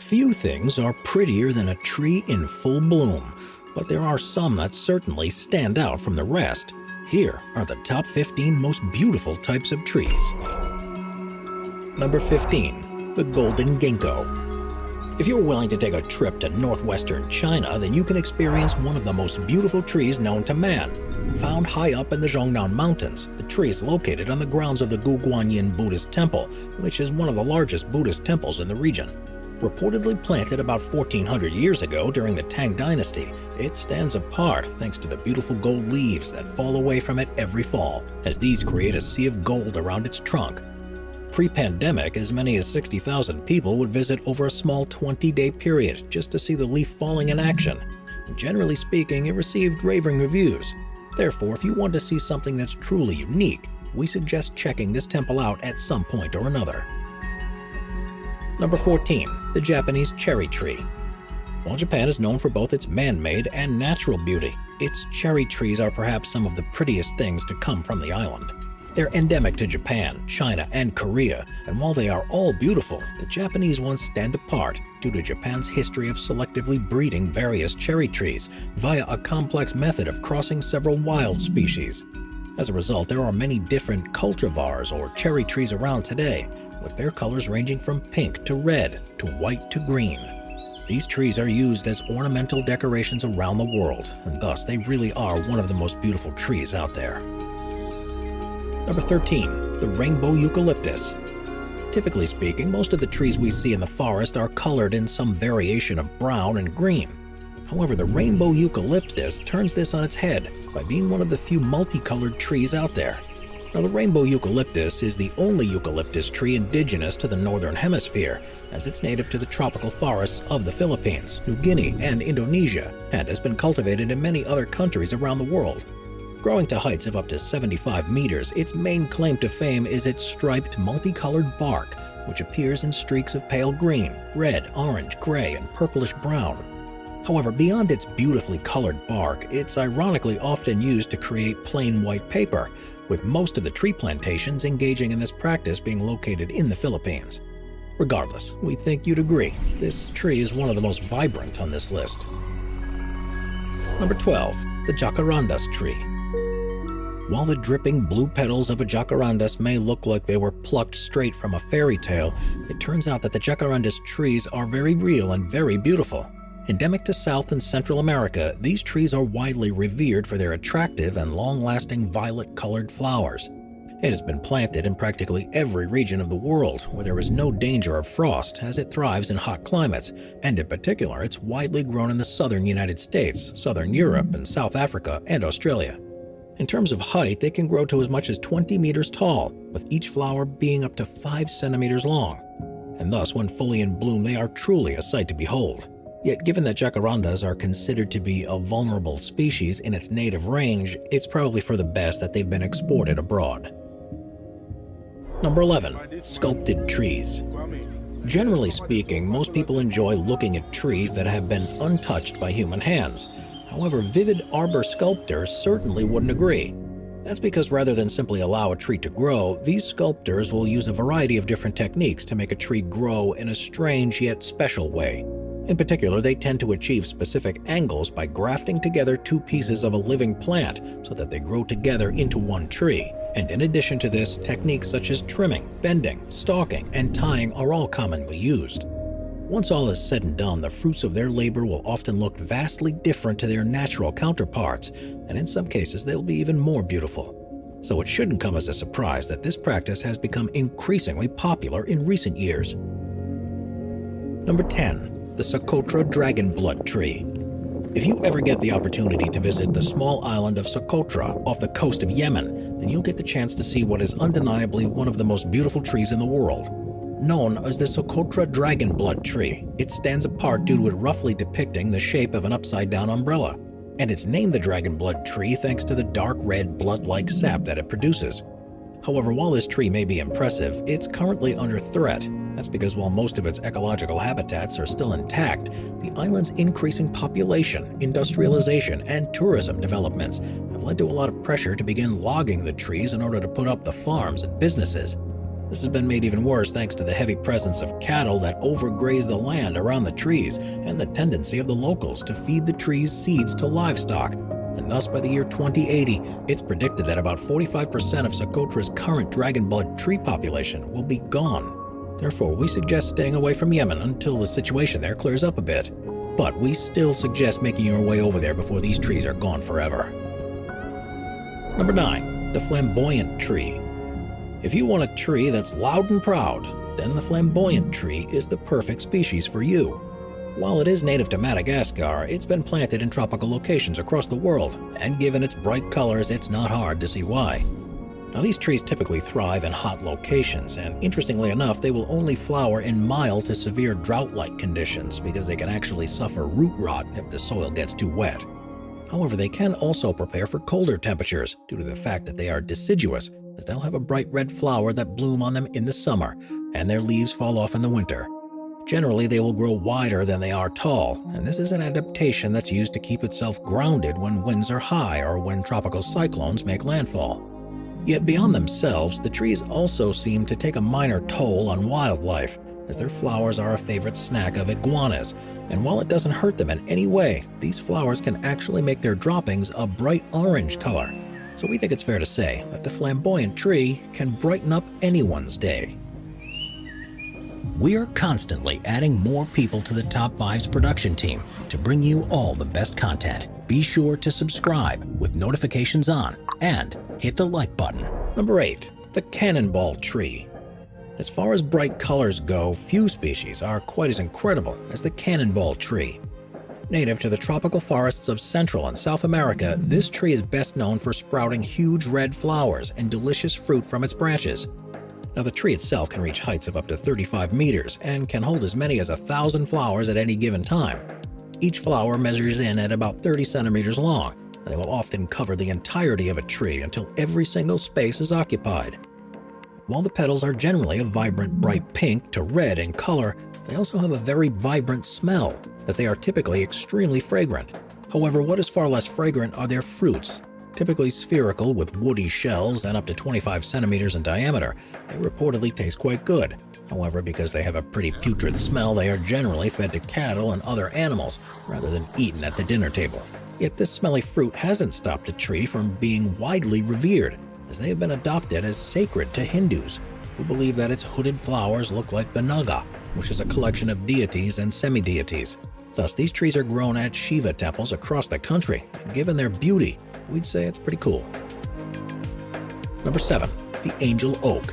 Few things are prettier than a tree in full bloom, but there are some that certainly stand out from the rest. Here are the top 15 most beautiful types of trees. Number 15. The Golden Ginkgo. If you're willing to take a trip to northwestern China, then you can experience one of the most beautiful trees known to man. Found high up in the Zhongnan Mountains, the tree is located on the grounds of the Guguanyin Buddhist Temple, which is one of the largest Buddhist temples in the region. Reportedly planted about 1400 years ago during the Tang Dynasty, it stands apart thanks to the beautiful gold leaves that fall away from it every fall, as these create a sea of gold around its trunk. Pre-pandemic, as many as 60,000 people would visit over a small 20-day period just to see the leaf falling in action. And generally speaking, it received raving reviews. Therefore, if you want to see something that's truly unique, we suggest checking this temple out at some point or another. Number 14. The Japanese Cherry Tree. While Japan is known for both its man-made and natural beauty, its cherry trees are perhaps some of the prettiest things to come from the island. They're endemic to Japan, China, and Korea, and while they are all beautiful, the Japanese ones stand apart due to Japan's history of selectively breeding various cherry trees via a complex method of crossing several wild species. As a result, there are many different cultivars or cherry trees around today, with their colors ranging from pink to red to white to green. These trees are used as ornamental decorations around the world, and thus they really are one of the most beautiful trees out there. Number 13. The Rainbow Eucalyptus. Typically speaking, most of the trees we see in the forest are colored in some variation of brown and green. However, the rainbow eucalyptus turns this on its head by being one of the few multicolored trees out there. Now, the rainbow eucalyptus is the only eucalyptus tree indigenous to the northern hemisphere, as it's native to the tropical forests of the Philippines, New Guinea, and Indonesia, and has been cultivated in many other countries around the world. Growing to heights of up to 75 meters, its main claim to fame is its striped, multicolored bark, which appears in streaks of pale green, red, orange, gray, and purplish brown. However, beyond its beautifully colored bark, it's ironically often used to create plain white paper, with most of the tree plantations engaging in this practice being located in the Philippines. Regardless, we think you'd agree, this tree is one of the most vibrant on this list. Number 12. The Jacarandas Tree. While the dripping blue petals of a jacarandas may look like they were plucked straight from a fairy tale, it turns out that the jacarandas trees are very real and very beautiful. Endemic to South and Central America, these trees are widely revered for their attractive and long-lasting violet-colored flowers. It has been planted in practically every region of the world where there is no danger of frost, as it thrives in hot climates, and in particular, it's widely grown in the southern United States, southern Europe, and South Africa, and Australia. In terms of height, they can grow to as much as 20 meters tall, with each flower being up to 5 centimeters long. And thus, when fully in bloom, they are truly a sight to behold. Yet, given that jacarandas are considered to be a vulnerable species in its native range, it's probably for the best that they've been exported abroad. Number 11. Sculpted trees. Generally speaking, most people enjoy looking at trees that have been untouched by human hands. However, vivid arbor sculptors certainly wouldn't agree. That's because rather than simply allow a tree to grow, these sculptors will use a variety of different techniques to make a tree grow in a strange yet special way. In particular, they tend to achieve specific angles by grafting together two pieces of a living plant so that they grow together into one tree. And in addition to this, techniques such as trimming, bending, stalking, and tying are all commonly used. Once all is said and done, the fruits of their labor will often look vastly different to their natural counterparts, and in some cases they'll be even more beautiful. So it shouldn't come as a surprise that this practice has become increasingly popular in recent years. Number 10. The Socotra Dragon Blood Tree. If you ever get the opportunity to visit the small island of Socotra off the coast of Yemen, then you'll get the chance to see what is undeniably one of the most beautiful trees in the world. Known as the Socotra Dragon Blood Tree, it stands apart due to it roughly depicting the shape of an upside-down umbrella, and it's named the Dragon Blood Tree thanks to the dark red blood-like sap that it produces. However, while this tree may be impressive, it's currently under threat. That's because while most of its ecological habitats are still intact, the island's increasing population, industrialization, and tourism developments have led to a lot of pressure to begin logging the trees in order to put up the farms and businesses. This has been made even worse thanks to the heavy presence of cattle that overgraze the land around the trees and the tendency of the locals to feed the trees' seeds to livestock. And thus, by the year 2080, it's predicted that about 45% of Socotra's current dragonblood tree population will be gone. Therefore, we suggest staying away from Yemen until the situation there clears up a bit. But we still suggest making your way over there before these trees are gone forever. Number 9. The Flamboyant Tree. If you want a tree that's loud and proud, then the flamboyant tree is the perfect species for you. While it is native to Madagascar, it's been planted in tropical locations across the world, and given its bright colors, it's not hard to see why. Now, these trees typically thrive in hot locations, and interestingly enough, they will only flower in mild to severe drought-like conditions because they can actually suffer root rot if the soil gets too wet. However, they can also prepare for colder temperatures due to the fact that they are deciduous, as they'll have a bright red flower that bloom on them in the summer, and their leaves fall off in the winter. Generally, they will grow wider than they are tall, and this is an adaptation that's used to keep itself grounded when winds are high or when tropical cyclones make landfall. Yet beyond themselves, the trees also seem to take a minor toll on wildlife, as their flowers are a favorite snack of iguanas, and while it doesn't hurt them in any way, these flowers can actually make their droppings a bright orange color. So we think it's fair to say that the flamboyant tree can brighten up anyone's day. We are constantly adding more people to the Top 5's production team to bring you all the best content. Be sure to subscribe with notifications on and hit the like button. Number 8. The Cannonball Tree. As far as bright colors go, few species are quite as incredible as the cannonball tree. Native to the tropical forests of Central and South America, this tree is best known for sprouting huge red flowers and delicious fruit from its branches. Now, the tree itself can reach heights of up to 35 meters and can hold as many as 1,000 flowers at any given time. Each flower measures in at about 30 centimeters long, and they will often cover the entirety of a tree until every single space is occupied. While the petals are generally a vibrant bright pink to red in color, they also have a very vibrant smell, as they are typically extremely fragrant. However, what is far less fragrant are their fruits. Typically spherical with woody shells and up to 25 centimeters in diameter, they reportedly taste quite good. However, because they have a pretty putrid smell, they are generally fed to cattle and other animals, rather than eaten at the dinner table. Yet this smelly fruit hasn't stopped a tree from being widely revered, as they have been adopted as sacred to Hindus, who believe that its hooded flowers look like the Naga, which is a collection of deities and semi-deities. Thus, these trees are grown at Shiva temples across the country, and given their beauty, we'd say it's pretty cool. Number 7. The Angel Oak.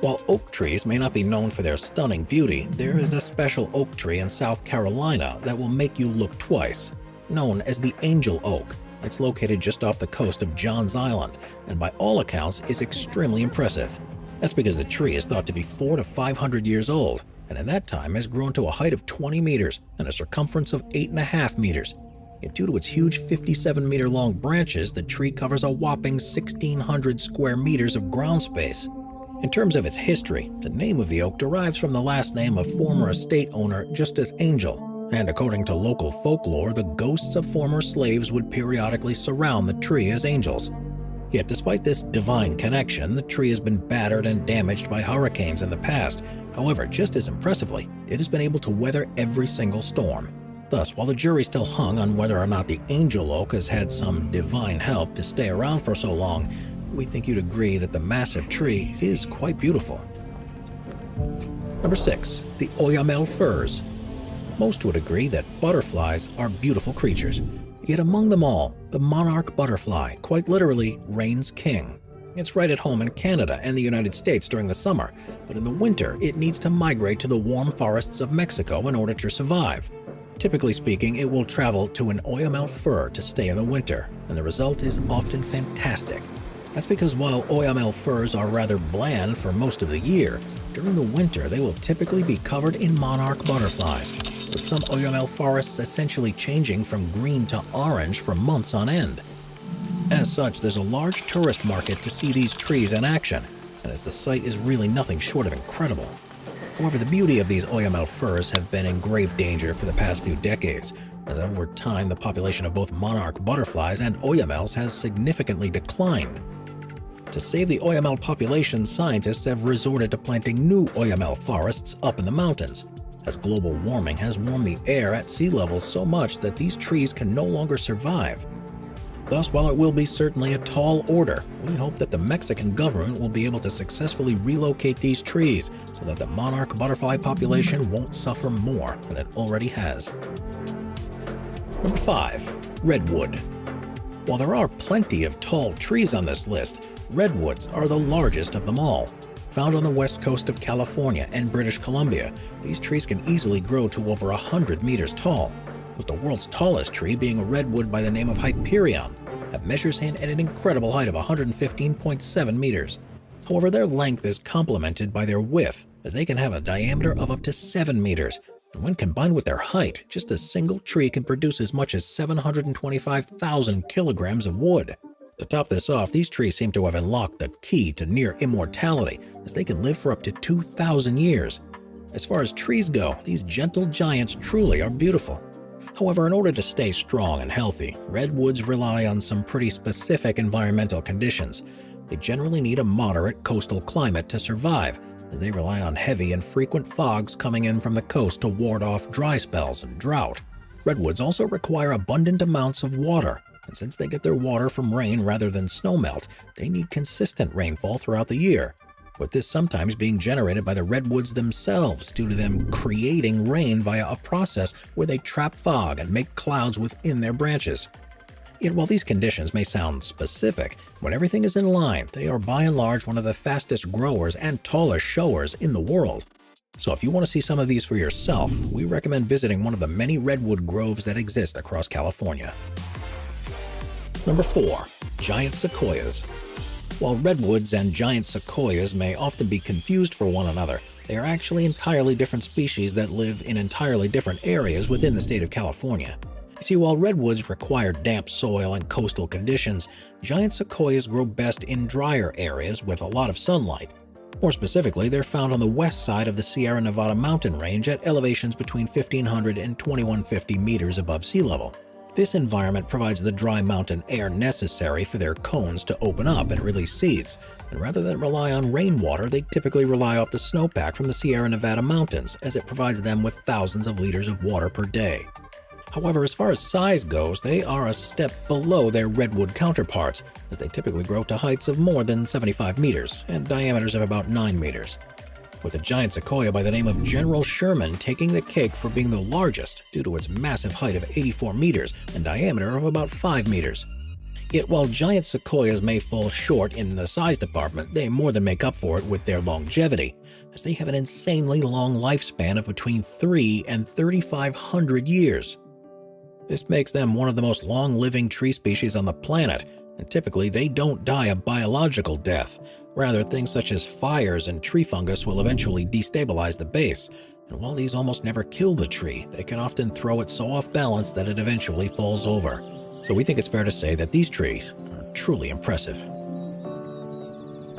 While oak trees may not be known for their stunning beauty, there is a special oak tree in South Carolina that will make you look twice, known as the Angel Oak. It's located just off the coast of Johns Island, and by all accounts is extremely impressive. That's because the tree is thought to be 400 to 500 years old, and in that time has grown to a height of 20 meters and a circumference of 8.5 meters. Yet due to its huge 57-meter-long branches, the tree covers a whopping 1,600 square meters of ground space. In terms of its history, the name of the oak derives from the last name of former estate owner Justus Angel, and according to local folklore, the ghosts of former slaves would periodically surround the tree as angels. Yet despite this divine connection, the tree has been battered and damaged by hurricanes in the past. However, just as impressively, it has been able to weather every single storm. Thus, while the jury still hung on whether or not the Angel Oak has had some divine help to stay around for so long, we think you'd agree that the massive tree is quite beautiful. Number 6. The Oyamel Firs. Most would agree that butterflies are beautiful creatures. Yet among them all, the monarch butterfly quite literally reigns king. It's right at home in Canada and the United States during the summer, but in the winter it needs to migrate to the warm forests of Mexico in order to survive. Typically speaking, it will travel to an Oyamel fir to stay in the winter, and the result is often fantastic. That's because while Oyamel firs are rather bland for most of the year, during the winter they will typically be covered in monarch butterflies, with some Oyamel forests essentially changing from green to orange for months on end. As such, there's a large tourist market to see these trees in action, and as the sight is really nothing short of incredible. However, the beauty of these Oyamel firs have been in grave danger for the past few decades, as over time the population of both monarch butterflies and Oyamels has significantly declined. To save the Oyamel population, scientists have resorted to planting new Oyamel forests up in the mountains, as global warming has warmed the air at sea levels so much that these trees can no longer survive. Thus, while it will be certainly a tall order, we hope that the Mexican government will be able to successfully relocate these trees so that the monarch butterfly population won't suffer more than it already has. Number 5. Redwood. While there are plenty of tall trees on this list, redwoods are the largest of them all. Found on the west coast of California and British Columbia, these trees can easily grow to over 100 meters tall, with the world's tallest tree being a redwood by the name of Hyperion, that measures in at an incredible height of 115.7 meters. However, their length is complemented by their width, as they can have a diameter of up to 7 meters, and when combined with their height, just a single tree can produce as much as 725,000 kilograms of wood. To top this off, these trees seem to have unlocked the key to near immortality, as they can live for up to 2,000 years. As far as trees go, these gentle giants truly are beautiful. However, in order to stay strong and healthy, redwoods rely on some pretty specific environmental conditions. They generally need a moderate coastal climate to survive, as they rely on heavy and frequent fogs coming in from the coast to ward off dry spells and drought. Redwoods also require abundant amounts of water, and since they get their water from rain rather than snowmelt, they need consistent rainfall throughout the year, with this sometimes being generated by the redwoods themselves due to them creating rain via a process where they trap fog and make clouds within their branches. Yet while these conditions may sound specific, when everything is in line, they are by and large one of the fastest growers and tallest showers in the world. So if you want to see some of these for yourself, we recommend visiting one of the many redwood groves that exist across California. Number 4. Giant sequoias. While redwoods and giant sequoias may often be confused for one another, they are actually entirely different species that live in entirely different areas within the state of California. You see, while redwoods require damp soil and coastal conditions, giant sequoias grow best in drier areas with a lot of sunlight. More specifically, they're found on the west side of the Sierra Nevada mountain range at elevations between 1,500 and 2,150 meters above sea level. This environment provides the dry mountain air necessary for their cones to open up and release seeds, and rather than rely on rainwater, they typically rely off the snowpack from the Sierra Nevada mountains, as it provides them with thousands of liters of water per day. However, as far as size goes, they are a step below their redwood counterparts, as they typically grow to heights of more than 75 meters and diameters of about 9 meters. With a giant sequoia by the name of General Sherman taking the cake for being the largest due to its massive height of 84 meters and diameter of about 5 meters. Yet while giant sequoias may fall short in the size department, they more than make up for it with their longevity, as they have an insanely long lifespan of between 3 and 3,500 years. This makes them one of the most long-living tree species on the planet, and typically they don't die a biological death. Rather, things such as fires and tree fungus will eventually destabilize the base, and while these almost never kill the tree, they can often throw it so off balance that it eventually falls over. So we think it's fair to say that these trees are truly impressive.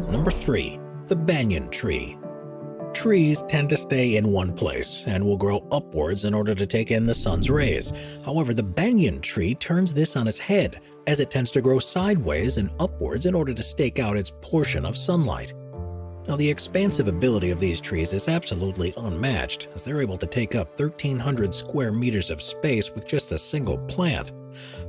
Number 3. The banyan tree. Trees tend to stay in one place and will grow upwards in order to take in the sun's rays. However, the banyan tree turns this on its head, as it tends to grow sideways and upwards in order to stake out its portion of sunlight. Now, the expansive ability of these trees is absolutely unmatched, as they're able to take up 1,300 square meters of space with just a single plant.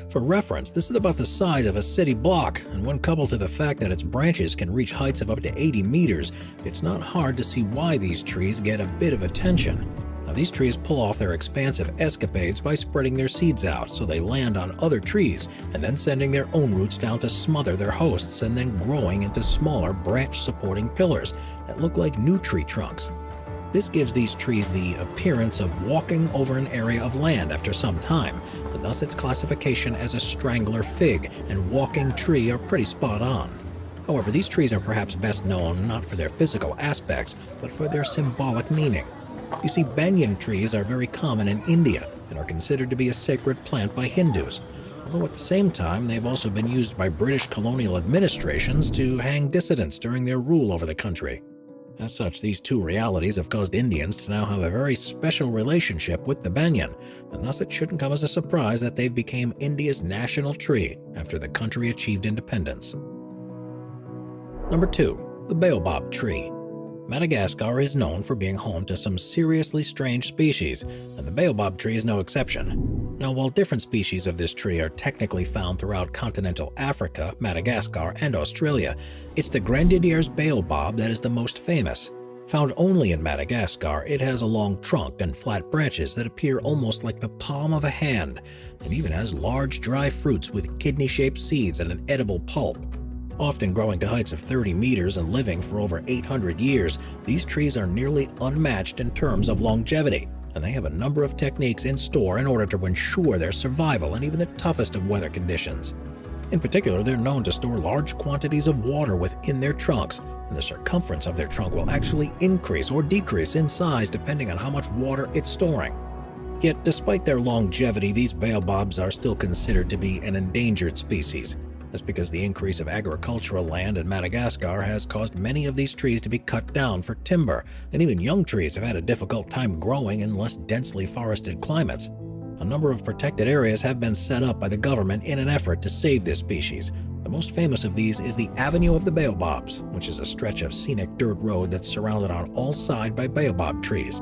For reference, this is about the size of a city block, and when coupled to the fact that its branches can reach heights of up to 80 meters, it's not hard to see why these trees get a bit of attention. Now, these trees pull off their expansive escapades by spreading their seeds out so they land on other trees, and then sending their own roots down to smother their hosts, and then growing into smaller branch-supporting pillars that look like new tree trunks. This gives these trees the appearance of walking over an area of land after some time, and thus its classification as a strangler fig and walking tree are pretty spot on. However, these trees are perhaps best known not for their physical aspects, but for their symbolic meaning. You see, banyan trees are very common in India and are considered to be a sacred plant by Hindus, although at the same time they've also been used by British colonial administrations to hang dissidents during their rule over the country. As such, these two realities have caused Indians to now have a very special relationship with the banyan, and thus it shouldn't come as a surprise that they've become India's national tree after the country achieved independence. Number 2. The baobab tree. Madagascar is known for being home to some seriously strange species, and the baobab tree is no exception. Now, while different species of this tree are technically found throughout continental Africa, Madagascar, and Australia, it's the Grandidier's baobab that is the most famous. Found only in Madagascar, it has a long trunk and flat branches that appear almost like the palm of a hand, and even has large dry fruits with kidney-shaped seeds and an edible pulp. Often growing to heights of 30 meters and living for over 800 years, these trees are nearly unmatched in terms of longevity, and they have a number of techniques in store in order to ensure their survival in even the toughest of weather conditions. In particular, they're known to store large quantities of water within their trunks, and the circumference of their trunk will actually increase or decrease in size depending on how much water it's storing. Yet, despite their longevity, these baobabs are still considered to be an endangered species. That's because the increase of agricultural land in Madagascar has caused many of these trees to be cut down for timber, and even young trees have had a difficult time growing in less densely forested climates. A number of protected areas have been set up by the government in an effort to save this species. The most famous of these is the Avenue of the Baobabs, which is a stretch of scenic dirt road that's surrounded on all sides by baobab trees.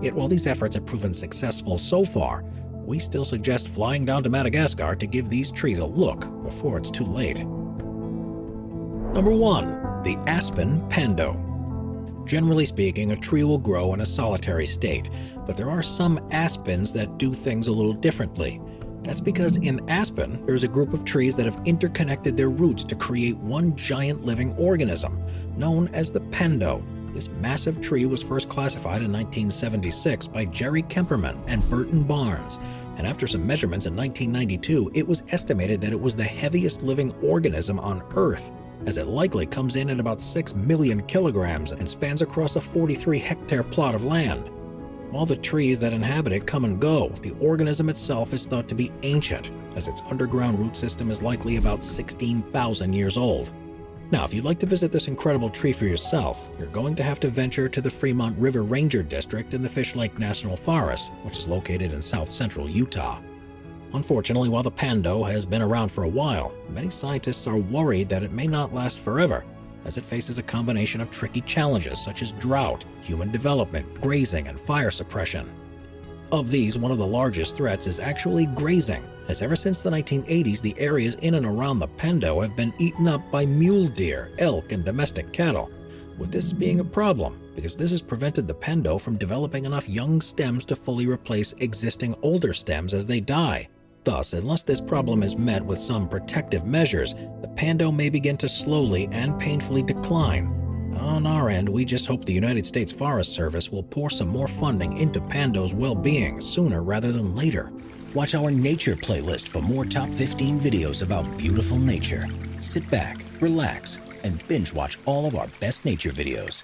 Yet while these efforts have proven successful so far, we still suggest flying down to Madagascar to give these trees a look before it's too late. Number 1. The Aspen Pando. Generally speaking, a tree will grow in a solitary state, but there are some aspens that do things a little differently. That's because in aspen, there's a group of trees that have interconnected their roots to create one giant living organism, known as the pando. This massive tree was first classified in 1976 by Jerry Kemperman and Burton Barnes, and after some measurements in 1992, it was estimated that it was the heaviest living organism on Earth, as it likely comes in at about 6 million kilograms and spans across a 43-hectare plot of land. While the trees that inhabit it come and go, the organism itself is thought to be ancient, as its underground root system is likely about 16,000 years old. Now, if you'd like to visit this incredible tree for yourself, you're going to have to venture to the Fremont River Ranger District in the Fish Lake National Forest, which is located in south-central Utah. Unfortunately, while the pando has been around for a while, many scientists are worried that it may not last forever, as it faces a combination of tricky challenges such as drought, human development, grazing, and fire suppression. Of these, one of the largest threats is actually grazing, as ever since the 1980s, the areas in and around the pando have been eaten up by mule deer, elk, and domestic cattle, with this being a problem because this has prevented the pando from developing enough young stems to fully replace existing older stems as they die. Thus, unless this problem is met with some protective measures, the pando may begin to slowly and painfully decline. On our end, we just hope the United States Forest Service will pour some more funding into pando's well-being sooner rather than later. Watch our nature playlist for more top 15 videos about beautiful nature. Sit back, relax, and binge watch all of our best nature videos.